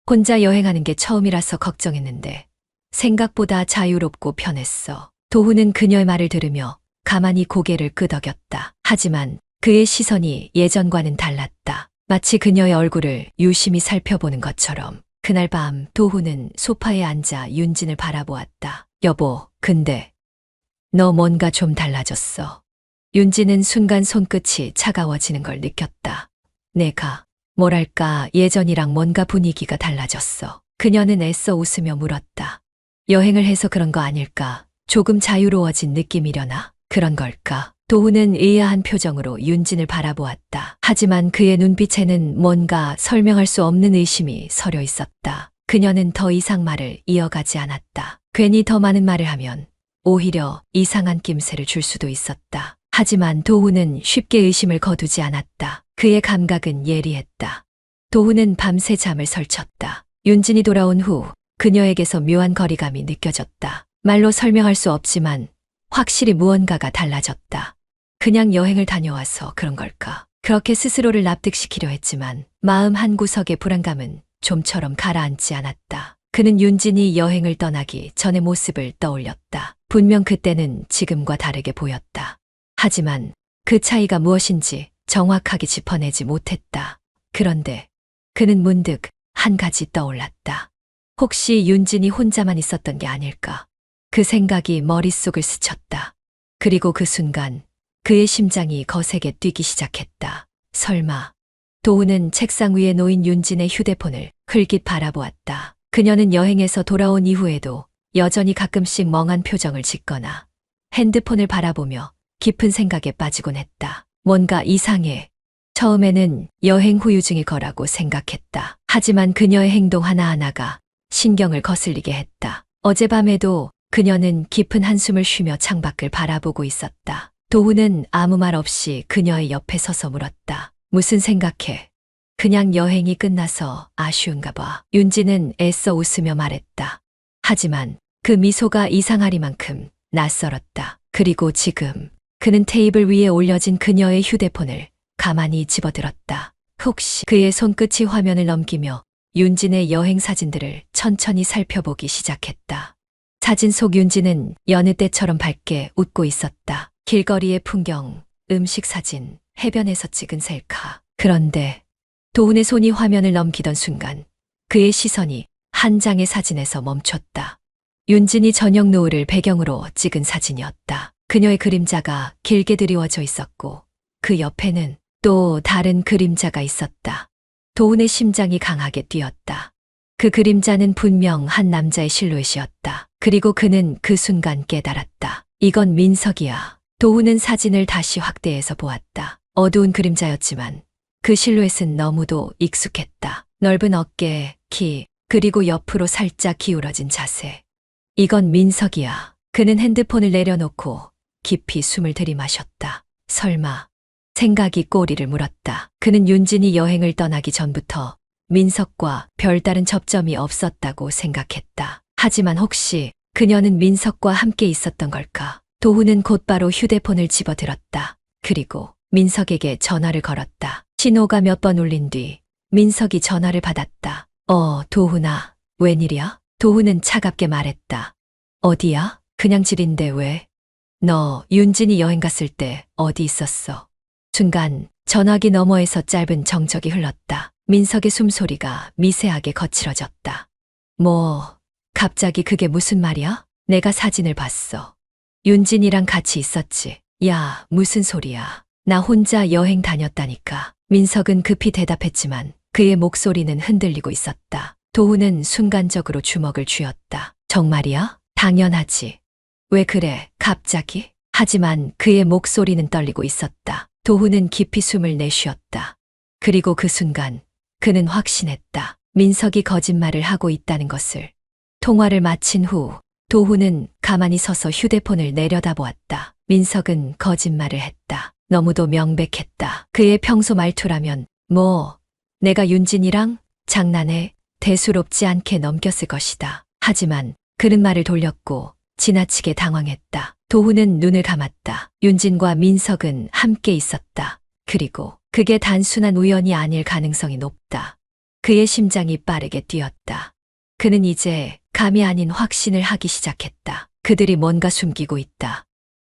혼자 여행하는 게 처음이라서 걱정했는데 생각보다 자유롭고 편했어. 도훈은 그녀의 말을 들으며 가만히 고개를 끄덕였다. 하지만 그의 시선이 예전과는 달랐다. 마치 그녀의 얼굴을 유심히 살펴보는 것처럼. 그날 밤 도훈은 소파에 앉아 윤진을 바라보았다. 여보, 근데 너 뭔가 좀 달라졌어. 윤진은 순간 손끝이 차가워지는 걸 느꼈다. 내가 뭐랄까 예전이랑 뭔가 분위기가 달라졌어. 그녀는 애써 웃으며 물었다. 여행을 해서 그런 거 아닐까? 조금 자유로워진 느낌이려나? 그런 걸까? 도훈은 의아한 표정으로 윤진을 바라보았다. 하지만 그의 눈빛에는 뭔가 설명할 수 없는 의심이 서려 있었다. 그녀는 더 이상 말을 이어가지 않았다. 괜히 더 많은 말을 하면 오히려 이상한 낌새를 줄 수도 있었다. 하지만 도훈은 쉽게 의심을 거두지 않았다. 그의 감각은 예리했다. 도훈은 밤새 잠을 설쳤다. 윤진이 돌아온 후 그녀에게서 묘한 거리감이 느껴졌다. 말로 설명할 수 없지만 확실히 무언가가 달라졌다. 그냥 여행을 다녀와서 그런 걸까? 그렇게 스스로를 납득시키려 했지만 마음 한구석의 불안감은 좀처럼 가라앉지 않았다. 그는 윤진이 여행을 떠나기 전의 모습을 떠올렸다. 분명 그때는 지금과 다르게 보였다. 하지만 그 차이가 무엇인지 정확하게 짚어내지 못했다. 그런데 그는 문득 한 가지 떠올랐다. 혹시 윤진이 혼자만 있었던 게 아닐까? 그 생각이 머릿속을 스쳤다. 그리고 그 순간 그의 심장이 거세게 뛰기 시작했다. 설마. 도훈은 책상 위에 놓인 윤진의 휴대폰을 흘깃 바라보았다. 그녀는 여행에서 돌아온 이후에도 여전히 가끔씩 멍한 표정을 짓거나 핸드폰을 바라보며 깊은 생각에 빠지곤 했다. 뭔가 이상해. 처음에는 여행 후유증일 거라고 생각했다. 하지만 그녀의 행동 하나하나가 신경을 거슬리게 했다. 어젯밤에도 그녀는 깊은 한숨을 쉬며 창밖을 바라보고 있었다. 도훈은 아무 말 없이 그녀의 옆에 서서 물었다. 무슨 생각해? 그냥 여행이 끝나서 아쉬운가 봐. 윤지는 애써 웃으며 말했다. 하지만 그 미소가 이상하리만큼 낯설었다. 그리고 지금 그는 테이블 위에 올려진 그녀의 휴대폰을 가만히 집어들었다. 혹시 그의 손끝이 화면을 넘기며 윤진의 여행 사진들을 천천히 살펴보기 시작했다. 사진 속 윤진은 여느 때처럼 밝게 웃고 있었다. 길거리의 풍경, 음식 사진, 해변에서 찍은 셀카. 그런데 도훈의 손이 화면을 넘기던 순간 그의 시선이 한 장의 사진에서 멈췄다. 윤진이 저녁 노을을 배경으로 찍은 사진이었다. 그녀의 그림자가 길게 드리워져 있었고 그 옆에는 또 다른 그림자가 있었다. 도훈의 심장이 강하게 뛰었다. 그 그림자는 분명 한 남자의 실루엣이었다. 그리고 그는 그 순간 깨달았다. 이건 민석이야. 도훈은 사진을 다시 확대해서 보았다. 어두운 그림자였지만 그 실루엣은 너무도 익숙했다. 넓은 어깨, 키, 그리고 옆으로 살짝 기울어진 자세. 이건 민석이야. 그는 핸드폰을 내려놓고 깊이 숨을 들이마셨다. 설마. 생각이 꼬리를 물었다. 그는 윤진이 여행을 떠나기 전부터 민석과 별다른 접점이 없었다고 생각했다. 하지만 혹시 그녀는 민석과 함께 있었던 걸까? 도훈은 곧바로 휴대폰을 집어들었다. 그리고 민석에게 전화를 걸었다. 신호가 몇 번 울린 뒤 민석이 전화를 받았다. 도훈아, 웬일이야? 도훈은 차갑게 말했다. 어디야? 그냥 집인데 왜? 너 윤진이 여행 갔을 때 어디 있었어? 순간 전화기 너머에서 짧은 정적이 흘렀다. 민석의 숨소리가 미세하게 거칠어졌다. 갑자기 그게 무슨 말이야? 내가 사진을 봤어. 윤진이랑 같이 있었지. 야, 무슨 소리야. 나 혼자 여행 다녔다니까. 민석은 급히 대답했지만 그의 목소리는 흔들리고 있었다. 도훈은 순간적으로 주먹을 쥐었다. 정말이야? 당연하지. 왜 그래, 갑자기? 하지만 그의 목소리는 떨리고 있었다. 도훈은 깊이 숨을 내쉬었다. 그리고 그 순간 그는 확신했다. 민석이 거짓말을 하고 있다는 것을. 통화를 마친 후 도훈은 가만히 서서 휴대폰을 내려다보았다. 민석은 거짓말을 했다. 너무도 명백했다. 그의 평소 말투라면 내가 윤진이랑 장난해 대수롭지 않게 넘겼을 것이다. 하지만 그는 말을 돌렸고 지나치게 당황했다. 도훈은 눈을 감았다. 윤진과 민석은 함께 있었다. 그리고 그게 단순한 우연이 아닐 가능성이 높다. 그의 심장이 빠르게 뛰었다. 그는 이제 감이 아닌 확신을 하기 시작했다. 그들이 뭔가 숨기고 있다.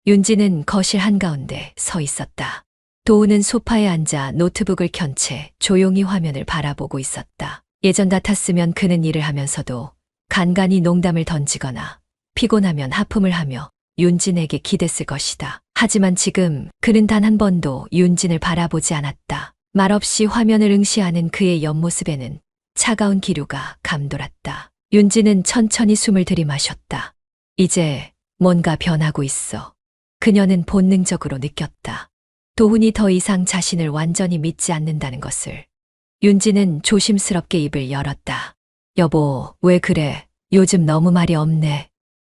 윤진은 거실 한가운데 서 있었다. 도훈은 소파에 앉아 노트북을 켠 채 조용히 화면을 바라보고 있었다. 예전 같았으면 그는 일을 하면서도 간간히 농담을 던지거나 피곤하면 하품을 하며 윤진에게 기댔을 것이다. 하지만 지금 그는 단 한 번도 윤진을 바라보지 않았다. 말없이 화면을 응시하는 그의 옆모습에는 차가운 기류가 감돌았다. 윤진은 천천히 숨을 들이마셨다. 이제 뭔가 변하고 있어. 그녀는 본능적으로 느꼈다. 도훈이 더 이상 자신을 완전히 믿지 않는다는 것을. 윤진은 조심스럽게 입을 열었다. 여보, 왜 그래? 요즘 너무 말이 없네.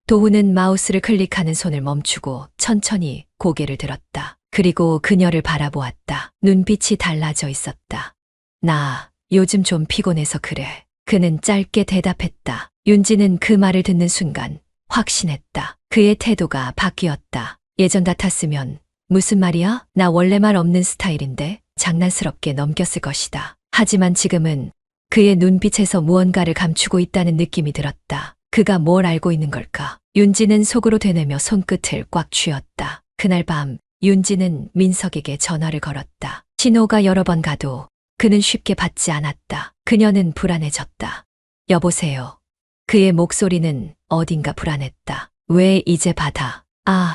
도훈은 마우스를 클릭하는 손을 멈추고 천천히 고개를 들었다. 그리고 그녀를 바라보았다. 눈빛이 달라져 있었다. 나 요즘 좀 피곤해서 그래. 그는 짧게 대답했다. 윤진은 그 말을 듣는 순간 확신했다. 그의 태도가 바뀌었다. 예전 같았으면 무슨 말이야? 나 원래 말 없는 스타일인데 장난스럽게 넘겼을 것이다. 하지만 지금은 그의 눈빛에서 무언가를 감추고 있다는 느낌이 들었다. 그가 뭘 알고 있는 걸까? 윤진은 속으로 되뇌며 손끝을 꽉 쥐었다. 그날 밤 윤진은 민석에게 전화를 걸었다. 신호가 여러 번 가도 그는 쉽게 받지 않았다. 그녀는 불안해졌다. 여보세요. 그의 목소리는 어딘가 불안했다. 왜 이제 받아?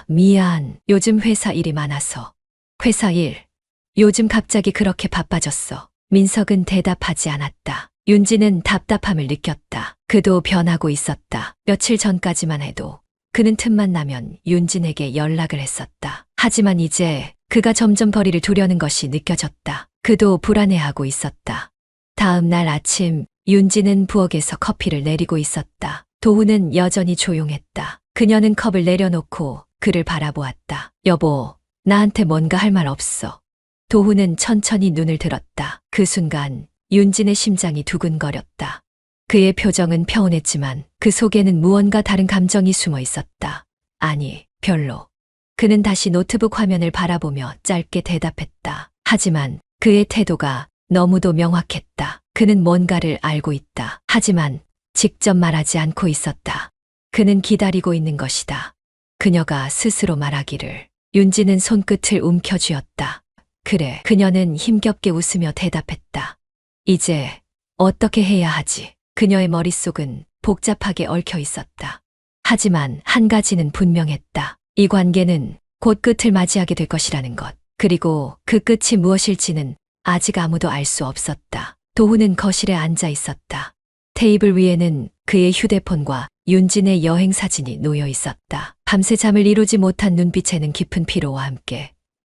미안. 요즘 회사 일이 많아서. 회사 일. 요즘 갑자기 그렇게 바빠졌어. 민석은 대답하지 않았다. 윤진은 답답함을 느꼈다. 그도 변하고 있었다. 며칠 전까지만 해도 그는 틈만 나면 윤진에게 연락을 했었다. 하지만 이제 그가 점점 거리를 두려는 것이 느껴졌다. 그도 불안해하고 있었다. 다음 날 아침 윤진은 부엌에서 커피를 내리고 있었다. 도훈은 여전히 조용했다. 그녀는 컵을 내려놓고 그를 바라보았다. 여보, 나한테 뭔가 할 말 없어. 도훈은 천천히 눈을 들었다. 그 순간 윤진의 심장이 두근거렸다. 그의 표정은 평온했지만 그 속에는 무언가 다른 감정이 숨어 있었다. 아니, 별로. 그는 다시 노트북 화면을 바라보며 짧게 대답했다. 하지만 그의 태도가 너무도 명확했다. 그는 뭔가를 알고 있다. 하지만 직접 말하지 않고 있었다. 그는 기다리고 있는 것이다. 그녀가 스스로 말하기를. 윤진은 손끝을 움켜쥐었다. 그래. 그녀는 힘겹게 웃으며 대답했다. 이제 어떻게 해야 하지? 그녀의 머릿속은 복잡하게 얽혀 있었다. 하지만 한 가지는 분명했다. 이 관계는 곧 끝을 맞이하게 될 것이라는 것. 그리고 그 끝이 무엇일지는 아직 아무도 알 수 없었다. 도훈은 거실에 앉아 있었다. 테이블 위에는 그의 휴대폰과 윤진의 여행 사진이 놓여 있었다. 밤새 잠을 이루지 못한 눈빛에는 깊은 피로와 함께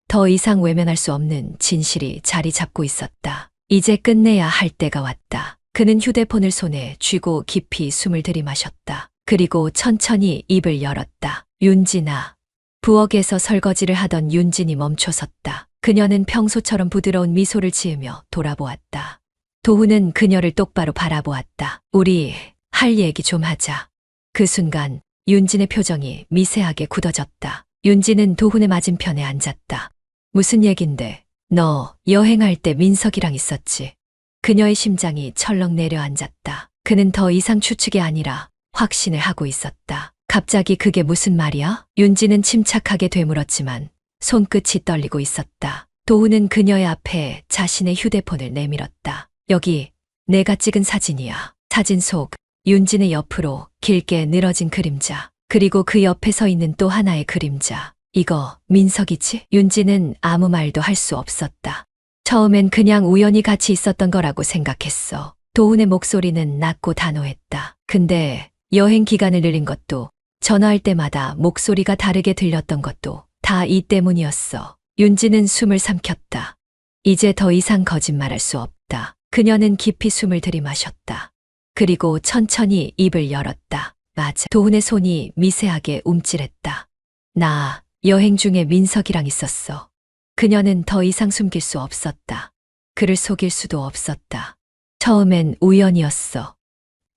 더 이상 외면할 수 없는 진실이 자리 잡고 있었다. 이제 끝내야 할 때가 왔다. 그는 휴대폰을 손에 쥐고 깊이 숨을 들이마셨다. 그리고 천천히 입을 열었다. 윤진아. 부엌에서 설거지를 하던 윤진이 멈춰섰다. 그녀는 평소처럼 부드러운 미소를 지으며 돌아보았다. 도훈은 그녀를 똑바로 바라보았다. 우리 할 얘기 좀 하자. 그 순간 윤진의 표정이 미세하게 굳어졌다. 윤지는 도훈의 맞은편에 앉았다. 무슨 얘긴데? 너 여행할 때 민석이랑 있었지? 그녀의 심장이 철렁 내려앉았다. 그는 더 이상 추측이 아니라 확신을 하고 있었다. 갑자기 그게 무슨 말이야? 윤지는 침착하게 되물었지만 손끝이 떨리고 있었다. 도훈은 그녀의 앞에 자신의 휴대폰을 내밀었다. 여기 내가 찍은 사진이야. 사진 속 윤진의 옆으로 길게 늘어진 그림자. 그리고 그 옆에 서 있는 또 하나의 그림자. 이거 민석이지? 윤진은 아무 말도 할 수 없었다. 처음엔 그냥 우연히 같이 있었던 거라고 생각했어. 도훈의 목소리는 낮고 단호했다. 근데 여행 기간을 늘린 것도, 전화할 때마다 목소리가 다르게 들렸던 것도 다 이 때문이었어. 윤지는 숨을 삼켰다. 이제 더 이상 거짓말할 수 없다. 그녀는 깊이 숨을 들이마셨다. 그리고 천천히 입을 열었다. 맞아. 도훈의 손이 미세하게 움찔했다. 나 여행 중에 민석이랑 있었어. 그녀는 더 이상 숨길 수 없었다. 그를 속일 수도 없었다. 처음엔 우연이었어.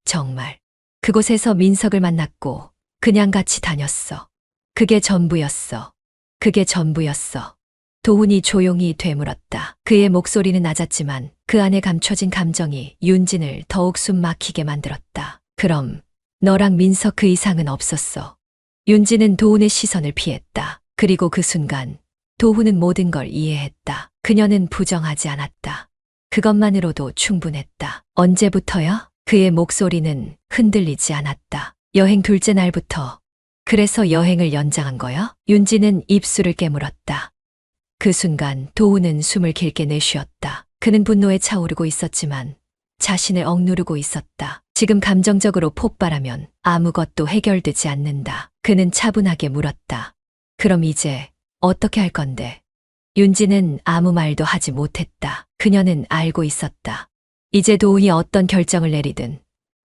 정말. 그곳에서 민석을 만났고 그냥 같이 다녔어. 그게 전부였어. 그게 전부였어. 도훈이 조용히 되물었다. 그의 목소리는 낮았지만 그 안에 감춰진 감정이 윤진을 더욱 숨 막히게 만들었다. 그럼 너랑 민석 그 이상은 없었어. 윤진은 도훈의 시선을 피했다. 그리고 그 순간 도훈은 모든 걸 이해했다. 그녀는 부정하지 않았다. 그것만으로도 충분했다. 언제부터야? 그의 목소리는 흔들리지 않았다. 여행 둘째 날부터. 그래서 여행을 연장한 거야? 윤진은 입술을 깨물었다. 그 순간 도훈은 숨을 길게 내쉬었다. 그는 분노에 차오르고 있었지만 자신을 억누르고 있었다. 지금 감정적으로 폭발하면 아무것도 해결되지 않는다. 그는 차분하게 물었다. 그럼 이제 어떻게 할 건데? 윤지는 아무 말도 하지 못했다. 그녀는 알고 있었다. 이제 도훈이 어떤 결정을 내리든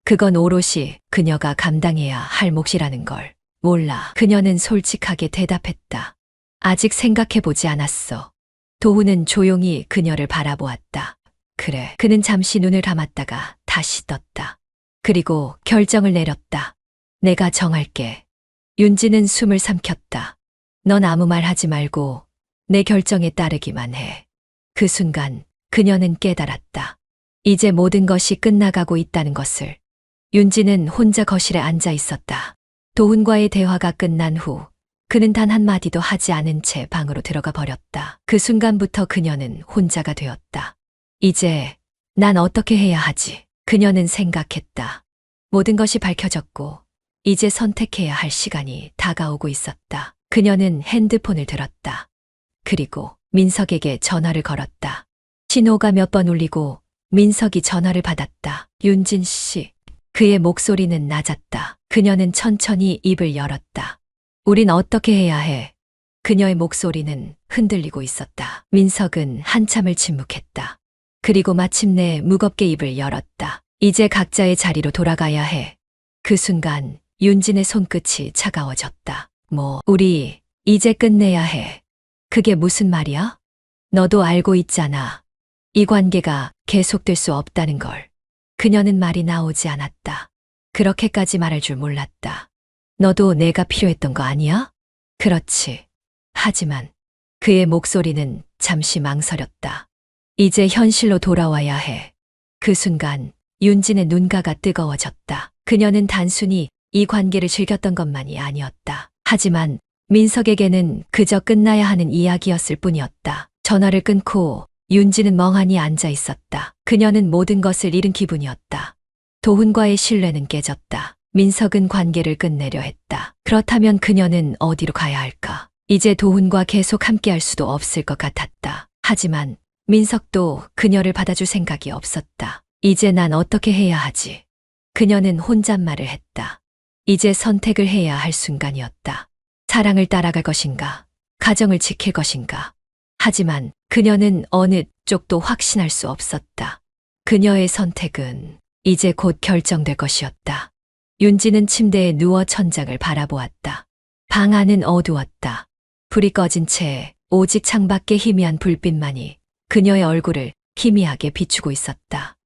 그건 오롯이 그녀가 감당해야 할 몫이라는 걸. 몰라. 그녀는 솔직하게 대답했다. 아직 생각해보지 않았어. 도훈은 조용히 그녀를 바라보았다. 그래. 그는 잠시 눈을 감았다가 다시 떴다. 그리고 결정을 내렸다. 내가 정할게. 윤지는 숨을 삼켰다. 넌 아무 말 하지 말고 내 결정에 따르기만 해. 그 순간 그녀는 깨달았다. 이제 모든 것이 끝나가고 있다는 것을. 윤지는 혼자 거실에 앉아 있었다. 도훈과의 대화가 끝난 후 그는 단 한마디도 하지 않은 채 방으로 들어가 버렸다. 그 순간부터 그녀는 혼자가 되었다. 이제 난 어떻게 해야 하지? 그녀는 생각했다. 모든 것이 밝혀졌고 이제 선택해야 할 시간이 다가오고 있었다. 그녀는 핸드폰을 들었다. 그리고 민석에게 전화를 걸었다. 신호가 몇 번 울리고 민석이 전화를 받았다. 윤진 씨. 그의 목소리는 낮았다. 그녀는 천천히 입을 열었다. 우린 어떻게 해야 해? 그녀의 목소리는 흔들리고 있었다. 민석은 한참을 침묵했다. 그리고 마침내 무겁게 입을 열었다. 이제 각자의 자리로 돌아가야 해. 그 순간 윤진의 손끝이 차가워졌다. 우리 이제 끝내야 해. 그게 무슨 말이야? 너도 알고 있잖아. 이 관계가 계속될 수 없다는 걸. 그녀는 말이 나오지 않았다. 그렇게까지 말할 줄 몰랐다. 너도 내가 필요했던 거 아니야? 그렇지. 하지만 그의 목소리는 잠시 망설였다. 이제 현실로 돌아와야 해. 그 순간 윤진의 눈가가 뜨거워졌다. 그녀는 단순히 이 관계를 즐겼던 것만이 아니었다. 하지만 민석에게는 그저 끝나야 하는 이야기였을 뿐이었다. 전화를 끊고 윤진은 멍하니 앉아 있었다. 그녀는 모든 것을 잃은 기분이었다. 도훈과의 신뢰는 깨졌다. 민석은 관계를 끝내려 했다. 그렇다면 그녀는 어디로 가야 할까? 이제 도훈과 계속 함께할 수도 없을 것 같았다. 하지만 민석도 그녀를 받아줄 생각이 없었다. 이제 난 어떻게 해야 하지? 그녀는 혼잣말을 했다. 이제 선택을 해야 할 순간이었다. 사랑을 따라갈 것인가? 가정을 지킬 것인가? 하지만 그녀는 어느 쪽도 확신할 수 없었다. 그녀의 선택은 이제 곧 결정될 것이었다. 윤지는 침대에 누워 천장을 바라보았다. 방 안은 어두웠다. 불이 꺼진 채 오직 창밖의 희미한 불빛만이 그녀의 얼굴을 희미하게 비추고 있었다.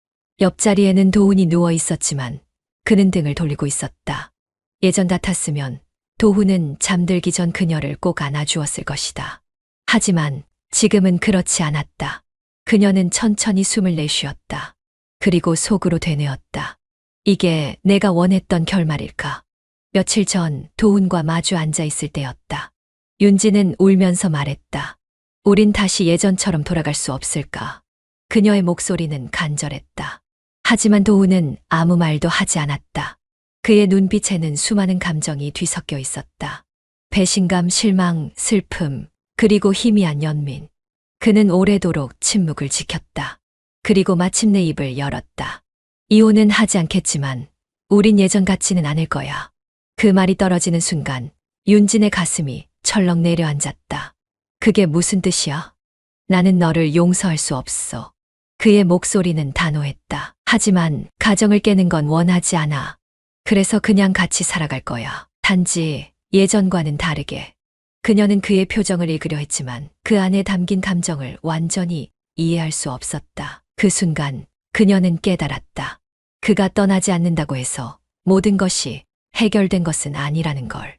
옆자리에는 도훈이 누워 있었지만 그는 등을 돌리고 있었다. 예전 같았으면 도훈은 잠들기 전 그녀를 꼭 안아주었을 것이다. 하지만 지금은 그렇지 않았다. 그녀는 천천히 숨을 내쉬었다. 그리고 속으로 되뇌었다. 이게 내가 원했던 결말일까? 며칠 전 도훈과 마주 앉아 있을 때였다. 윤지는 울면서 말했다. 우린 다시 예전처럼 돌아갈 수 없을까? 그녀의 목소리는 간절했다. 하지만 도훈은 아무 말도 하지 않았다. 그의 눈빛에는 수많은 감정이 뒤섞여 있었다. 배신감, 실망, 슬픔, 그리고 희미한 연민. 그는 오래도록 침묵을 지켰다. 그리고 마침내 입을 열었다. 이혼은 하지 않겠지만 우린 예전 같지는 않을 거야. 그 말이 떨어지는 순간 윤진의 가슴이 철렁 내려앉았다. 그게 무슨 뜻이야? 나는 너를 용서할 수 없어. 그의 목소리는 단호했다. 하지만 가정을 깨는 건 원하지 않아. 그래서 그냥 같이 살아갈 거야. 단지 예전과는 다르게. 그녀는 그의 표정을 읽으려 했지만 그 안에 담긴 감정을 완전히 이해할 수 없었다. 그 순간 그녀는 깨달았다. 그가 떠나지 않는다고 해서 모든 것이 해결된 것은 아니라는 걸.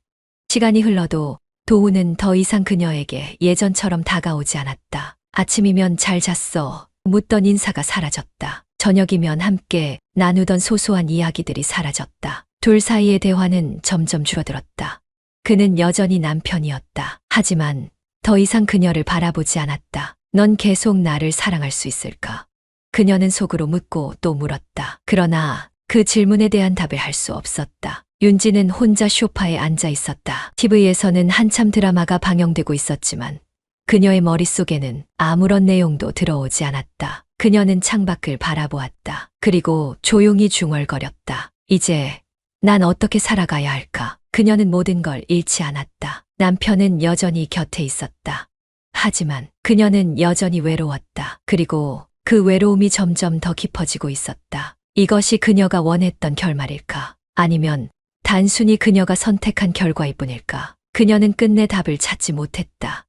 시간이 흘러도 도훈은 더 이상 그녀에게 예전처럼 다가오지 않았다. 아침이면 잘 잤어. 묻던 인사가 사라졌다. 저녁이면 함께 나누던 소소한 이야기들이 사라졌다. 둘 사이의 대화는 점점 줄어들었다. 그는 여전히 남편이었다. 하지만 더 이상 그녀를 바라보지 않았다. 넌 계속 나를 사랑할 수 있을까? 그녀는 속으로 묻고 또 물었다. 그러나 그 질문에 대한 답을 할 수 없었다. 윤지는 혼자 소파에 앉아 있었다. TV에서는 한참 드라마가 방영되고 있었지만 그녀의 머릿속에는 아무런 내용도 들어오지 않았다. 그녀는 창밖을 바라보았다. 그리고 조용히 중얼거렸다. 이제 난 어떻게 살아가야 할까? 그녀는 모든 걸 잃지 않았다. 남편은 여전히 곁에 있었다. 하지만 그녀는 여전히 외로웠다. 그리고 그 외로움이 점점 더 깊어지고 있었다. 이것이 그녀가 원했던 결말일까? 아니면 단순히 그녀가 선택한 결과일 뿐일까? 그녀는 끝내 답을 찾지 못했다.